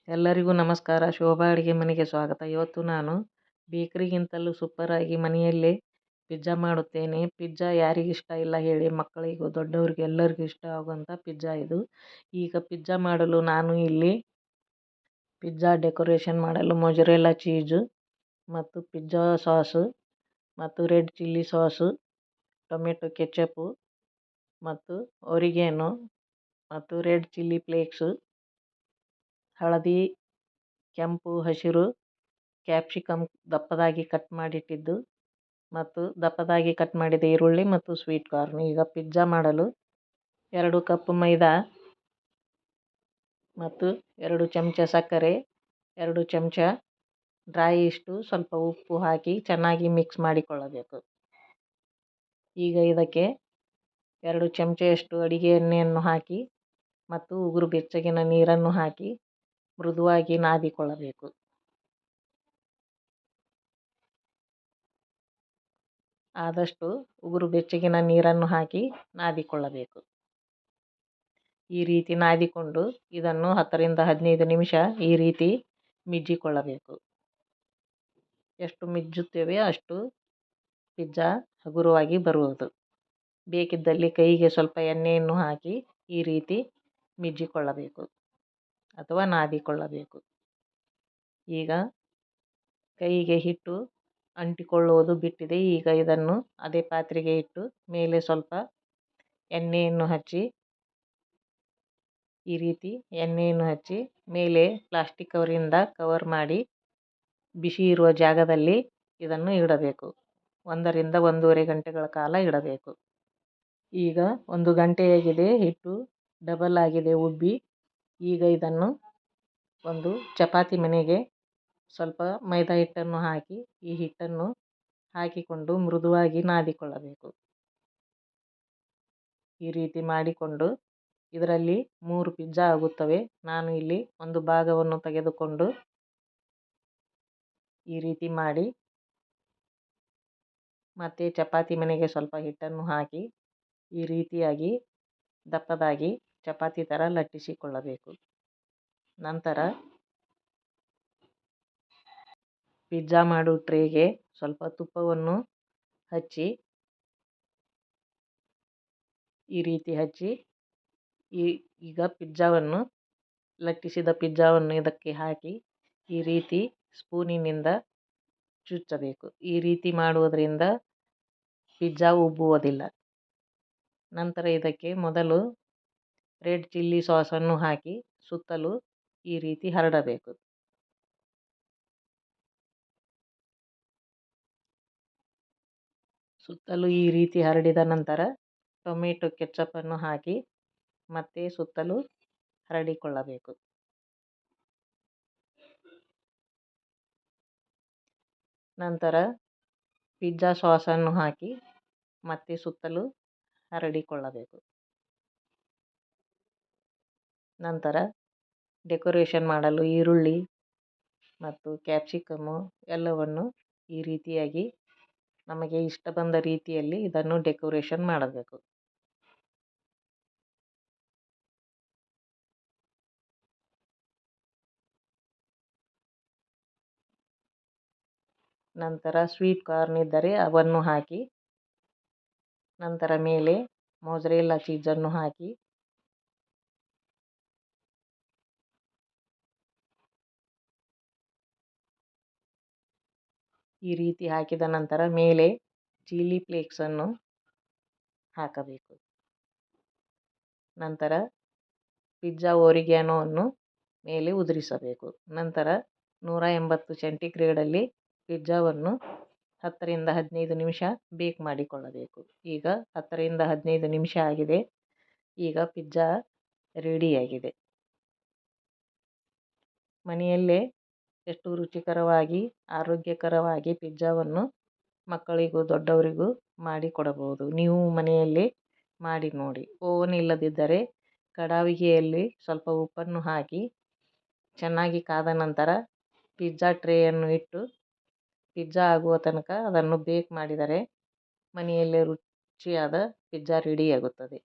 ಎಲ್ಲರಿಗೂ ನಮಸ್ಕಾರ. ಶೋಭಾ ಅಡುಗೆ ಮನೆಗೆ ಸ್ವಾಗತ. ಇವತ್ತು ನಾನು ಬೇಕರಿಗಿಂತಲೂ ಸೂಪರಾಗಿ ಮನೆಯಲ್ಲೇ ಪಿಜ್ಜಾ ಮಾಡುತ್ತೇನೆ. ಪಿಜ್ಜಾ ಯಾರಿಗಿಷ್ಟ ಇಲ್ಲ ಹೇಳಿ, ಮಕ್ಕಳಿಗೂ ದೊಡ್ಡವರಿಗೂ ಎಲ್ಲರಿಗೂ ಇಷ್ಟ ಆಗುವಂಥ ಪಿಜ್ಜಾ ಇದು. ಈಗ ಪಿಜ್ಜಾ ಮಾಡಲು ನಾನು ಇಲ್ಲಿ ಪಿಜ್ಜಾ ಡೆಕೋರೇಷನ್ ಮಾಡಲು ಮೊಜರೆಲ್ಲಾ ಚೀಸು ಮತ್ತು ಪಿಜ್ಜಾ ಸಾಸು ಮತ್ತು red chilli sauce, tomato ketchup ಮತ್ತು ಒರಿಗೇನೋ ಮತ್ತು ರೆಡ್ ಚಿಲ್ಲಿ ಫ್ಲೇಕ್ಸು, ಹಳದಿ, ಕೆಂಪು, ಹಸಿರು ಕ್ಯಾಪ್ಸಿಕಮ್ ದಪ್ಪದಾಗಿ ಕಟ್ ಮಾಡಿಟ್ಟಿದ್ದು ಮತ್ತು ದಪ್ಪದಾಗಿ ಕಟ್ ಮಾಡಿದ ಈರುಳ್ಳಿ ಮತ್ತು ಸ್ವೀಟ್ ಕಾರ್ನ್. ಈಗ ಪಿಜ್ಜಾ ಮಾಡಲು 2 ಕಪ್ ಮೈದಾ ಮತ್ತು 2 ಚಮಚ ಸಕ್ಕರೆ, 2 ಚಮಚ ಡ್ರೈ ಈಸ್ಟು, ಸ್ವಲ್ಪ ಉಪ್ಪು ಹಾಕಿ ಚೆನ್ನಾಗಿ ಮಿಕ್ಸ್ ಮಾಡಿಕೊಳ್ಳಬೇಕು. ಈಗ ಇದಕ್ಕೆ 2 ಚಮಚೆಯಷ್ಟು ಅಡಿಗೆ ಎಣ್ಣೆಯನ್ನು ಹಾಕಿ ಮತ್ತು ಉಗುರು ಬೆಚ್ಚಗಿನ ನೀರನ್ನು ಹಾಕಿ ಮೃದುವಾಗಿ ನಾದಿಕೊಳ್ಳಬೇಕು. ಆದಷ್ಟು ಉಗುರು ಬೆಚ್ಚಗಿನ ನೀರನ್ನು ಹಾಕಿ ನಾದಿಕೊಳ್ಳಬೇಕು. ಈ ರೀತಿ ನಾದಿಕೊಂಡು ಇದನ್ನು 10 ರಿಂದ 15 ನಿಮಿಷ ಈ ರೀತಿ ಮಿಜ್ಜಿಕೊಳ್ಳಬೇಕು. ಎಷ್ಟು ಮಿಜ್ಜುತ್ತೇವೆ ಅಷ್ಟು ಪಿಜ್ಜಾ ಹಗುರವಾಗಿ ಬರುವುದು. ಬೇಕಿದ್ದಲ್ಲಿ ಕೈಗೆ ಸ್ವಲ್ಪ ಎಣ್ಣೆಯನ್ನು ಹಾಕಿ ಈ ರೀತಿ ಮಿಜ್ಜಿಕೊಳ್ಳಬೇಕು ಅಥವಾ ನಾದಿಕೊಳ್ಳಬೇಕು. ಈಗ ಕೈಗೆ ಹಿಟ್ಟು ಅಂಟಿಕೊಳ್ಳುವುದು ಬಿಟ್ಟಿದೆ. ಈಗ ಇದನ್ನು ಅದೇ ಪಾತ್ರೆಗೆ ಇಟ್ಟು ಮೇಲೆ ಸ್ವಲ್ಪ ಎಣ್ಣೆಯನ್ನು ಹಚ್ಚಿ ಈ ರೀತಿ ಎಣ್ಣೆಯನ್ನು ಹಚ್ಚಿ ಮೇಲೆ ಪ್ಲಾಸ್ಟಿಕ್ ಕವರಿಂದ ಕವರ್ ಮಾಡಿ ಬಿಸಿ ಇರುವ ಜಾಗದಲ್ಲಿ ಇದನ್ನು ಇಡಬೇಕು. 1 ರಿಂದ 1.5 ಗಂಟೆಗಳ ಕಾಲ ಇಡಬೇಕು. ಈಗ 1 ಗಂಟೆಯಾಗಿದೆ. ಹಿಟ್ಟು ಡಬಲ್ ಆಗಿದೆ ಉಬ್ಬಿ. ಈಗ ಇದನ್ನು ಒಂದು ಚಪಾತಿ ಮಣೆಗೆ ಸ್ವಲ್ಪ ಮೈದಾ ಹಿಟ್ಟನ್ನು ಹಾಕಿ ಈ ಹಿಟ್ಟನ್ನು ಹಾಕಿಕೊಂಡು ಮೃದುವಾಗಿ ನಾದಿಕೊಳ್ಳಬೇಕು. ಈ ರೀತಿ ಮಾಡಿಕೊಂಡು ಇದರಲ್ಲಿ 3 ಪಿಜ್ಜಾ ಆಗುತ್ತವೆ. ನಾನು ಇಲ್ಲಿ ಒಂದು ಭಾಗವನ್ನು ತೆಗೆದುಕೊಂಡು ಈ ರೀತಿ ಮಾಡಿ ಮತ್ತೆ ಚಪಾತಿ ಮಣೆಗೆ ಸ್ವಲ್ಪ ಹಿಟ್ಟನ್ನು ಹಾಕಿ ಈ ರೀತಿಯಾಗಿ ದಪ್ಪದಾಗಿ ಚಪಾತಿ ಥರ ಲಟ್ಟಿಸಿಕೊಳ್ಳಬೇಕು. ನಂತರ ಪಿಜ್ಜಾ ಮಾಡೋ ಟ್ರೇಗೆ ಸ್ವಲ್ಪ ತುಪ್ಪವನ್ನು ಹಚ್ಚಿ ಈ ರೀತಿ ಹಚ್ಚಿ ಈಗ ಪಿಜ್ಜಾವನ್ನು ಲಟ್ಟಿಸಿದ ಪಿಜ್ಜಾವನ್ನು ಇದಕ್ಕೆ ಹಾಕಿ ಈ ರೀತಿ ಸ್ಪೂನಿನಿಂದ ಚುಚ್ಚಬೇಕು. ಈ ರೀತಿ ಮಾಡುವುದರಿಂದ ಪಿಜ್ಜಾ ಉಬ್ಬುವುದಿಲ್ಲ. ನಂತರ ಇದಕ್ಕೆ ಮೊದಲು ರೆಡ್ ಚಿಲ್ಲಿ ಸಾಸನ್ನು ಹಾಕಿ ಸುತ್ತಲೂ ಈ ರೀತಿ ಹರಡಬೇಕು. ಸುತ್ತಲೂ ಈ ರೀತಿ ಹರಡಿದ ನಂತರ ಟೊಮೆಟೊ ಕೆಚಪ್ಪನ್ನು ಹಾಕಿ ಮತ್ತೆ ಸುತ್ತಲೂ ಹರಡಿಕೊಳ್ಳಬೇಕು. ನಂತರ ಪಿಜ್ಜಾ ಸಾಸನ್ನು ಹಾಕಿ ಮತ್ತೆ ಸುತ್ತಲೂ ಹರಡಿಕೊಳ್ಳಬೇಕು. ನಂತರ ಡೆಕೋರೇಷನ್ ಮಾಡಲು ಈರುಳ್ಳಿ ಮತ್ತು ಕ್ಯಾಪ್ಸಿಕಮ್ಮು ಎಲ್ಲವನ್ನು ಈ ರೀತಿಯಾಗಿ ನಮಗೆ ಇಷ್ಟ ಬಂದ ರೀತಿಯಲ್ಲಿ ಇದನ್ನು ಡೆಕೋರೇಷನ್ ಮಾಡಬೇಕು. ನಂತರ ಸ್ವೀಟ್ ಕಾರ್ನ್ ಇದ್ದರೆ ಅವನ್ನು ಹಾಕಿ ನಂತರ ಮೇಲೆ ಮೊಜರೆಲ್ಲಾ ಚೀಸನ್ನು ಹಾಕಿ ಈ ರೀತಿ ಹಾಕಿದ ನಂತರ ಮೇಲೆ ಚಿಲ್ಲಿ ಫ್ಲೇಕ್ಸನ್ನು ಹಾಕಬೇಕು. ನಂತರ ಪಿಜ್ಜಾ ಒರಿಗ್ಯಾನೋವನ್ನು ಮೇಲೆ ಉದುರಿಸಬೇಕು. ನಂತರ 180 ಸೆಂಟಿಗ್ರೇಡಲ್ಲಿ ಪಿಜ್ಜಾವನ್ನು 10 ರಿಂದ 15 ನಿಮಿಷ ಬೇಕ್ ಮಾಡಿಕೊಳ್ಳಬೇಕು. ಈಗ 10 ರಿಂದ 15 ನಿಮಿಷ ಆಗಿದೆ. ಈಗ ಪಿಜ್ಜಾ ರೆಡಿಯಾಗಿದೆ. ಮನೆಯಲ್ಲೇ ಎಷ್ಟು ರುಚಿಕರವಾಗಿ ಆರೋಗ್ಯಕರವಾಗಿ ಪಿಜ್ಜಾವನ್ನು ಮಕ್ಕಳಿಗೂ ದೊಡ್ಡವರಿಗೂ ಮಾಡಿಕೊಡಬಹುದು. ನೀವು ಮನೆಯಲ್ಲಿ ಮಾಡಿ ನೋಡಿ. ಓವನ್ ಇಲ್ಲದಿದ್ದರೆ ಕಡಾಯಿಯಲ್ಲಿ ಸ್ವಲ್ಪ ಉಪ್ಪನ್ನು ಹಾಕಿ ಚೆನ್ನಾಗಿ ಕಾದ ನಂತರ ಪಿಜ್ಜಾ ಟ್ರೇಯನ್ನು ಇಟ್ಟು ಪಿಜ್ಜಾ ಆಗುವ ತನಕ ಅದನ್ನು ಬೇಕ್ ಮಾಡಿದರೆ ಮನೆಯಲ್ಲೇ ರುಚಿಯಾದ ಪಿಜ್ಜಾ ರೆಡಿಯಾಗುತ್ತದೆ.